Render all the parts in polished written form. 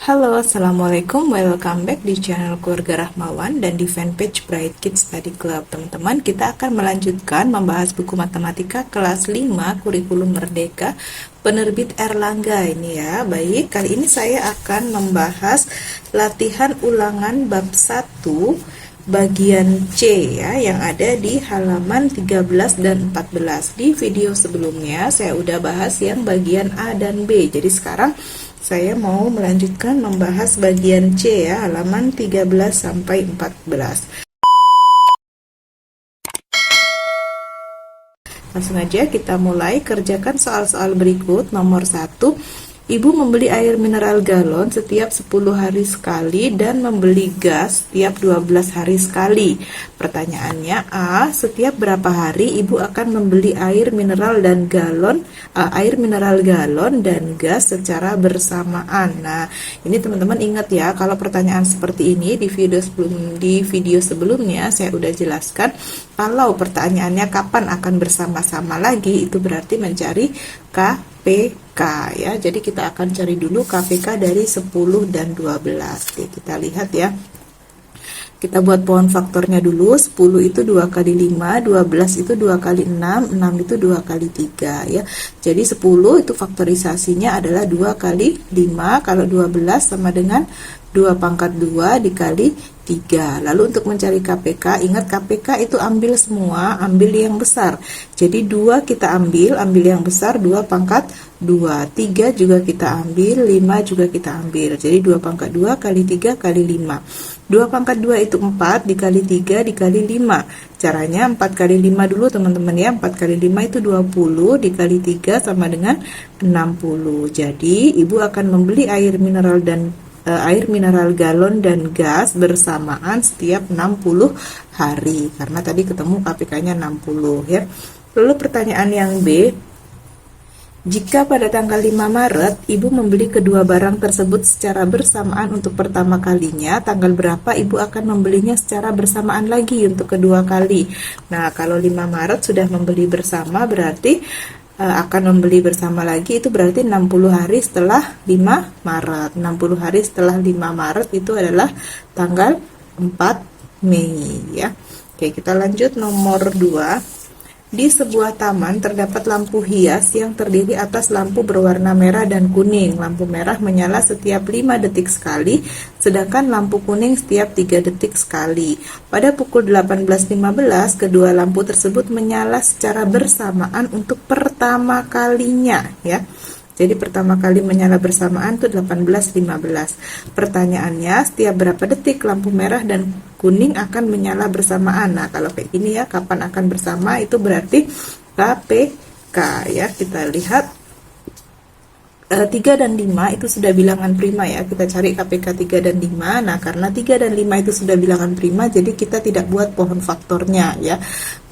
Halo, Assalamualaikum, welcome back di channel Keluarga Rahmawan dan di fanpage Bright Kids Study Club. Teman-teman, kita akan melanjutkan membahas buku matematika kelas 5 kurikulum merdeka penerbit Erlangga ini ya. Baik, kali ini saya akan membahas latihan ulangan bab 1 bagian C ya, yang ada di halaman 13 dan 14. Di video sebelumnya saya udah bahas yang bagian A dan B. Jadi sekarang saya mau melanjutkan membahas bagian C ya, halaman 13 sampai 14. Langsung aja kita mulai kerjakan soal-soal berikut. Nomor 1, Ibu membeli air mineral galon setiap 10 hari sekali dan membeli gas setiap 12 hari sekali. Pertanyaannya, A, setiap berapa hari Ibu akan membeli air mineral galon dan gas secara bersamaan. Nah, ini teman-teman ingat ya, kalau pertanyaan seperti ini di video sebelumnya saya udah jelaskan, kalau pertanyaannya kapan akan bersama-sama lagi, itu berarti mencari KPK ya. Jadi kita akan cari dulu KPK dari 10 dan 12. Oke, kita lihat ya. Kita buat pohon faktornya dulu. 10 itu 2 kali 5, 12 itu 2 kali 6, 6 itu 2 kali 3 ya. Jadi 10 itu faktorisasinya adalah 2 kali 5, kalau 12 sama dengan 2 pangkat 2 dikali 3. Lalu untuk mencari KPK, ingat KPK itu ambil semua, ambil yang besar. Jadi 2 kita ambil yang besar, 2 pangkat 2. 3 juga kita ambil, 5 juga kita ambil. Jadi 2 pangkat 2 kali 3 kali 5. 2 pangkat 2 itu 4 dikali 3 dikali 5. Caranya 4 kali 5 dulu teman-teman ya. 4 kali 5 itu 20 dikali 3 sama dengan 60. Jadi Ibu akan membeli air mineral galon dan gas bersamaan setiap 60 hari karena tadi ketemu KPK-nya 60 ya. Lalu pertanyaan yang B, jika pada tanggal 5 Maret Ibu membeli kedua barang tersebut secara bersamaan untuk pertama kalinya, tanggal berapa Ibu akan membelinya secara bersamaan lagi untuk kedua kali? Nah, kalau 5 Maret sudah membeli bersama berarti akan membeli bersama lagi, itu berarti 60 hari setelah 5 Maret. 60 hari setelah 5 Maret itu adalah tanggal 4 Mei ya. Oke, kita lanjut nomor 2. Di sebuah taman terdapat lampu hias yang terdiri atas lampu berwarna merah dan kuning. Lampu merah menyala setiap 5 detik sekali, sedangkan lampu kuning setiap 3 detik sekali. Pada pukul 18.15, kedua lampu tersebut menyala secara bersamaan untuk pertama kalinya ya. Jadi pertama kali menyala bersamaan itu 18.15. Pertanyaannya, setiap berapa detik lampu merah dan kuning akan menyala bersamaan? Nah, kalau kayak gini ya, kapan akan bersama, itu berarti KPK ya. Kita lihat 3 dan 5 itu sudah bilangan prima ya. Kita cari KPK 3 dan 5. Nah, karena 3 dan 5 itu sudah bilangan prima, jadi kita tidak buat pohon faktornya ya.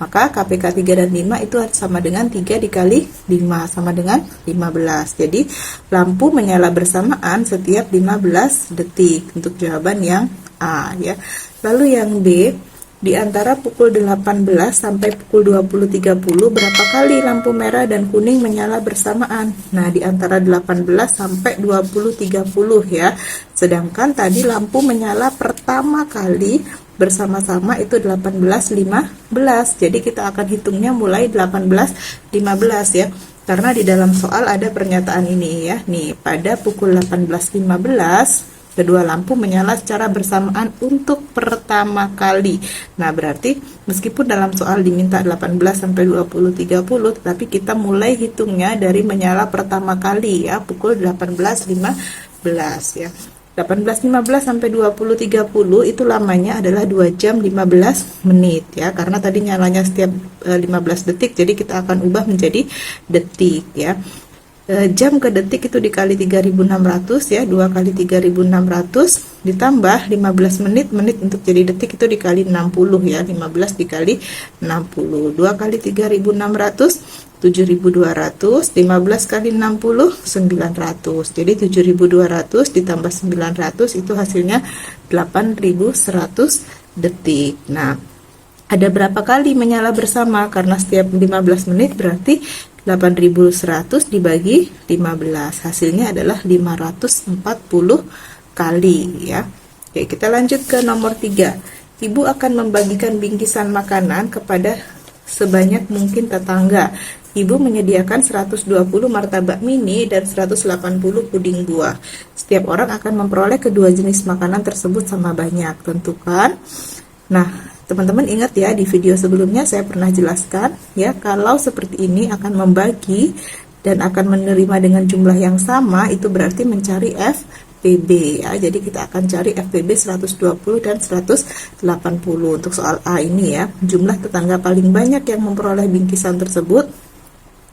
Maka KPK 3 dan 5 itu sama dengan 3 dikali 5 sama dengan 15. Jadi lampu menyala bersamaan setiap 15 detik untuk jawaban yang A ya. Lalu yang B, di antara pukul 18 sampai pukul 20.30 berapa kali lampu merah dan kuning menyala bersamaan? Nah, di antara 18 sampai 20.30 ya. Sedangkan tadi lampu menyala pertama kali bersama-sama itu 18.15. Jadi kita akan hitungnya mulai 18.15 ya. Karena di dalam soal ada pernyataan ini ya. Nih, pada pukul 18.15 kedua lampu menyala secara bersamaan untuk pertama kali. Nah, berarti meskipun dalam soal diminta 18 sampai 20.30, tetapi kita mulai hitungnya dari menyala pertama kali ya, pukul 18.15 ya. 18.15 sampai 20.30 itu lamanya adalah 2 jam 15 menit ya, karena tadi nyalanya setiap 15 detik, jadi kita akan ubah menjadi detik ya. Jam ke detik itu dikali 3.600 ya, 2 kali 3.600 ditambah 15 menit untuk jadi detik itu dikali 60 ya, 15 dikali 60, 2 kali 3.600 7.200, 15 kali 60 900. Jadi 7.200 ditambah 900 itu hasilnya 8.100 detik. Nah, ada berapa kali menyala bersama? Karena setiap 15 menit berarti 8.100 dibagi 15, hasilnya adalah 540 kali ya. Oke, kita lanjut ke nomor 3. Ibu akan membagikan bingkisan makanan kepada sebanyak mungkin tetangga. Ibu menyediakan 120 martabak mini dan 180 puding buah. Setiap orang akan memperoleh kedua jenis makanan tersebut sama banyak. Tentukan. Nah, teman-teman ingat ya, di video sebelumnya saya pernah jelaskan ya, kalau seperti ini akan membagi dan akan menerima dengan jumlah yang sama, itu berarti mencari FPB ya. Jadi kita akan cari FPB 120 dan 180. Untuk soal A ini ya, jumlah tetangga paling banyak yang memperoleh bingkisan tersebut,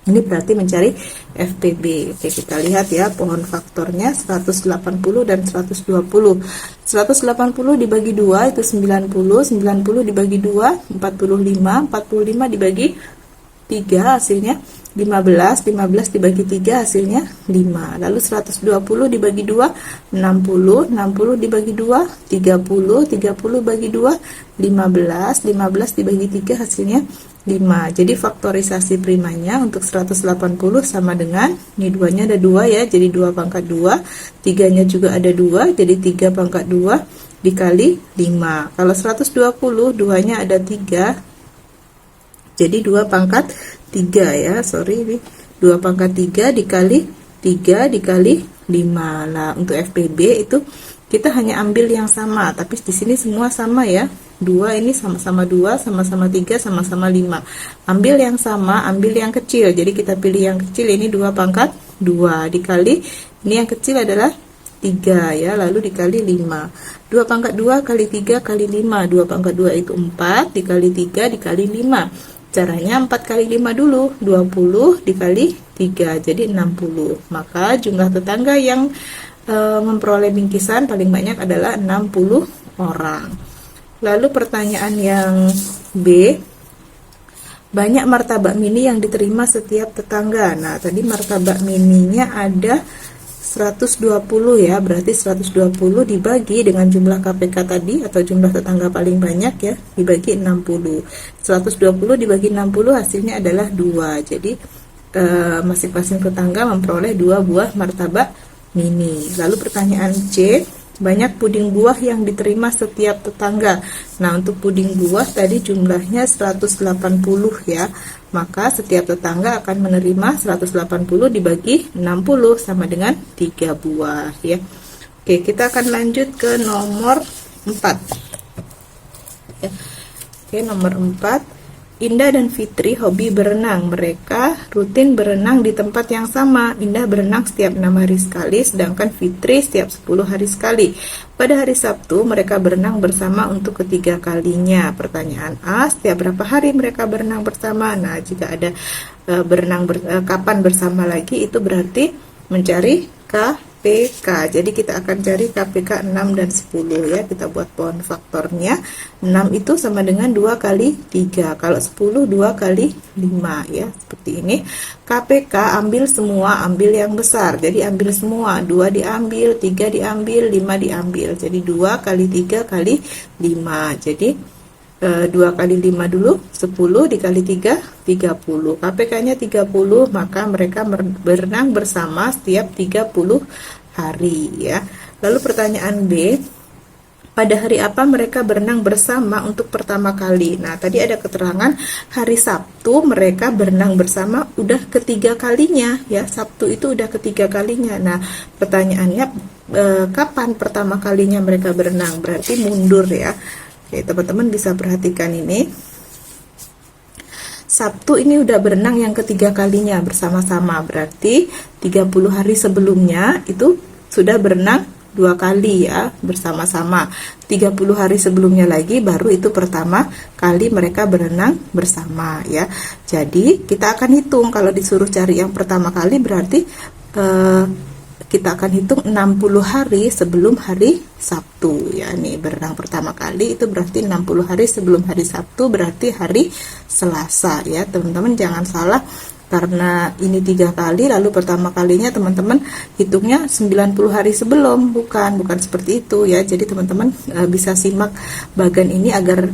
ini berarti mencari FPB. Oke, kita lihat ya, pohon faktornya 180 dan 120. 180 dibagi 2 itu 90, 90 dibagi 2 45, 45 dibagi 3 hasilnya 15, 15 dibagi 3 hasilnya 5. Lalu 120 dibagi 2 60, 60 dibagi 2 30, 30 bagi 2 15, 15 dibagi 3 hasilnya 5. Jadi faktorisasi primanya untuk 180 sama dengan, ini 2-nya ada 2 ya, jadi 2 pangkat 2, 3-nya juga ada 2, jadi 3 pangkat 2 dikali 5. Kalau 120, 2-nya ada 3, jadi 2 pangkat 3 ya, sorry ini 2 pangkat 3 dikali 3 dikali 5. Nah, untuk FPB itu kita hanya ambil yang sama, tapi di sini semua sama ya. 2 ini sama-sama 2, sama-sama 3, sama-sama 5. Ambil yang sama, ambil yang kecil. Jadi kita pilih yang kecil, ini 2 pangkat 2 dikali, ini yang kecil adalah 3 ya, lalu dikali 5. 2 pangkat 2 kali 3 kali 5. 2 pangkat 2 itu 4 dikali 3 dikali 5. Caranya 4 kali 5 dulu, 20 dikali 3, jadi 60. Maka jumlah tetangga yang memperoleh bingkisan paling banyak adalah 60 orang. Lalu pertanyaan yang B, banyak martabak mini yang diterima setiap tetangga. Nah, tadi martabak mininya ada 120 ya, berarti 120 dibagi dengan jumlah KPK tadi atau jumlah tetangga paling banyak ya, dibagi 60. 120 dibagi 60 hasilnya adalah 2. Jadi masing-masing tetangga memperoleh 2 buah martabak mini. Lalu pertanyaan C, banyak puding buah yang diterima setiap tetangga. Nah, untuk puding buah tadi jumlahnya 180 ya. Maka setiap tetangga akan menerima 180 dibagi 60 sama dengan 3 buah ya. Oke, kita akan lanjut ke nomor 4 ya. Oke, nomor 4, Indah dan Fitri hobi berenang. Mereka rutin berenang di tempat yang sama. Indah berenang setiap 6 hari sekali, sedangkan Fitri setiap 10 hari sekali. Pada hari Sabtu, mereka berenang bersama untuk ketiga kalinya. Pertanyaan A, setiap berapa hari mereka berenang bersama? Nah, jika ada kapan bersama lagi, itu berarti mencari KPK. Jadi kita akan cari KPK 6 dan 10 ya. Kita buat pohon faktornya. 6 itu sama dengan 2 kali 3. Kalau 10 2 kali 5 ya. Seperti ini. KPK ambil semua, ambil yang besar. Jadi ambil semua. 2 diambil, 3 diambil, 5 diambil. Jadi 2 kali 3 kali 5. Jadi 2 kali 5 dulu, 10 dikali 3, 30. KPK-nya 30, maka mereka berenang bersama setiap 30 hari ya. Lalu pertanyaan B, pada hari apa mereka berenang bersama untuk pertama kali? Nah, tadi ada keterangan hari Sabtu mereka berenang bersama udah ketiga kalinya ya. Sabtu itu udah ketiga kalinya. Nah, pertanyaannya kapan pertama kalinya mereka berenang? Berarti mundur ya. Oke, teman-teman bisa perhatikan ini. Sabtu ini udah berenang yang ketiga kalinya bersama-sama. Berarti 30 hari sebelumnya itu sudah berenang 2 kali ya bersama-sama. 30 hari sebelumnya lagi baru itu pertama kali mereka berenang bersama ya. Jadi kita akan hitung, kalau disuruh cari yang pertama kali berarti kita akan hitung 60 hari sebelum hari Sabtu ya. Nih, berenang pertama kali itu berarti 60 hari sebelum hari Sabtu, berarti hari Selasa ya. Teman-teman jangan salah, karena ini 3 kali lalu pertama kalinya teman-teman hitungnya 90 hari sebelum. Bukan seperti itu ya. Jadi teman-teman bisa simak bagan ini agar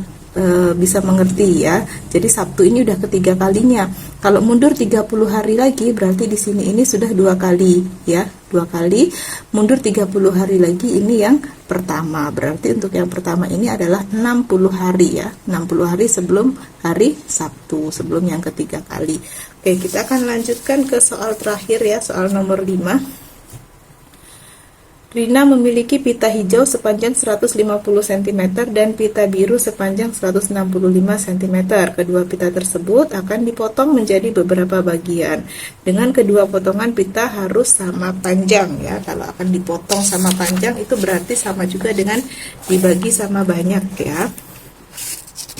bisa mengerti ya. Jadi Sabtu ini udah ketiga kalinya. Kalau mundur 30 hari lagi berarti di sini ini sudah 2 kali ya. 2 kali. Mundur 30 hari lagi ini yang pertama. Berarti untuk yang pertama ini adalah 60 hari ya. 60 hari sebelum hari Sabtu, sebelum yang ketiga kali. Oke, kita akan lanjutkan ke soal terakhir ya, soal nomor 5. Rina memiliki pita hijau sepanjang 150 cm dan pita biru sepanjang 165 cm. Kedua pita tersebut akan dipotong menjadi beberapa bagian. Dengan kedua potongan pita harus sama panjang ya. Kalau akan dipotong sama panjang itu berarti sama juga dengan dibagi sama banyak ya.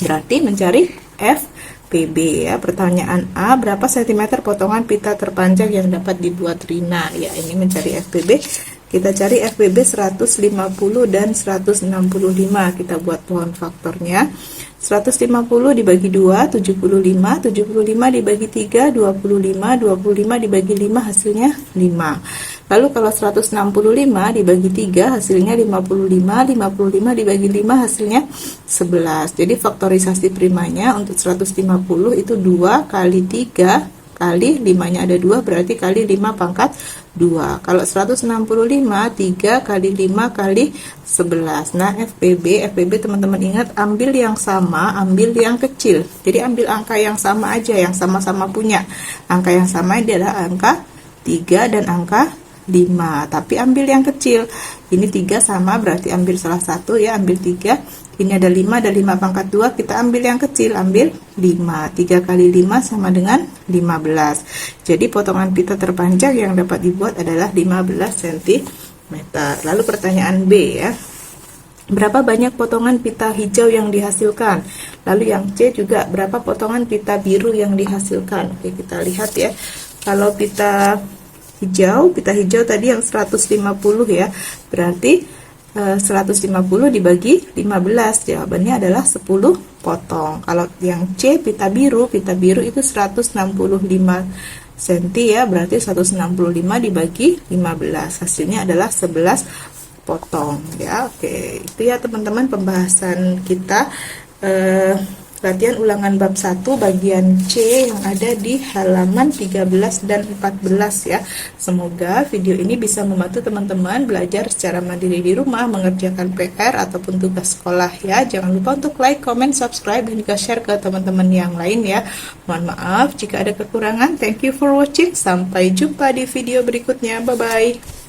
Berarti mencari FPB ya. Pertanyaan A, berapa sentimeter potongan pita terpanjang yang dapat dibuat Rina? Ya, ini mencari FPB. Kita cari FPB 150 dan 165. Kita buat pohon faktornya. 150 dibagi 2, 75. 75 dibagi 3, 25. 25 dibagi 5 hasilnya 5. Lalu kalau 165 dibagi 3 hasilnya 55. 55 dibagi 5 hasilnya 11. Jadi faktorisasi primanya untuk 150 itu 2 kali 3 kali 5 nya ada 2 berarti kali 5 pangkat 2. Kalau 165 3 kali 5 kali 11. Nah FPB teman-teman ingat ambil yang sama, ambil yang kecil. Jadi ambil angka yang sama aja, yang sama-sama punya. Angka yang sama adalah angka 3 dan angka 5, tapi ambil yang kecil. Ini 3 sama berarti ambil salah satu ya, ambil 3. Ini ada 5 dan 5 pangkat 2, kita ambil yang kecil, ambil 5. 3 kali 5 sama dengan 15. Jadi potongan pita terpanjang yang dapat dibuat adalah 15 cm. Lalu pertanyaan B ya. Berapa banyak potongan pita hijau yang dihasilkan? Lalu yang C juga, berapa potongan pita biru yang dihasilkan? Oke, kita lihat ya. Kalau pita hijau tadi yang 150 ya. Berarti 150 dibagi 15, jawabannya adalah 10 potong. Kalau yang C pita biru itu 165 cm ya, berarti 165 dibagi 15, hasilnya adalah 11 potong ya. Oke, itu ya teman-teman pembahasan kita latihan ulangan bab 1 bagian C yang ada di halaman 13 dan 14 ya. Semoga video ini bisa membantu teman-teman belajar secara mandiri di rumah, mengerjakan PR ataupun tugas sekolah ya. Jangan lupa untuk like, comment, subscribe, dan juga share ke teman-teman yang lain ya. Mohon maaf jika ada kekurangan. Thank you for watching. Sampai jumpa di video berikutnya. Bye-bye.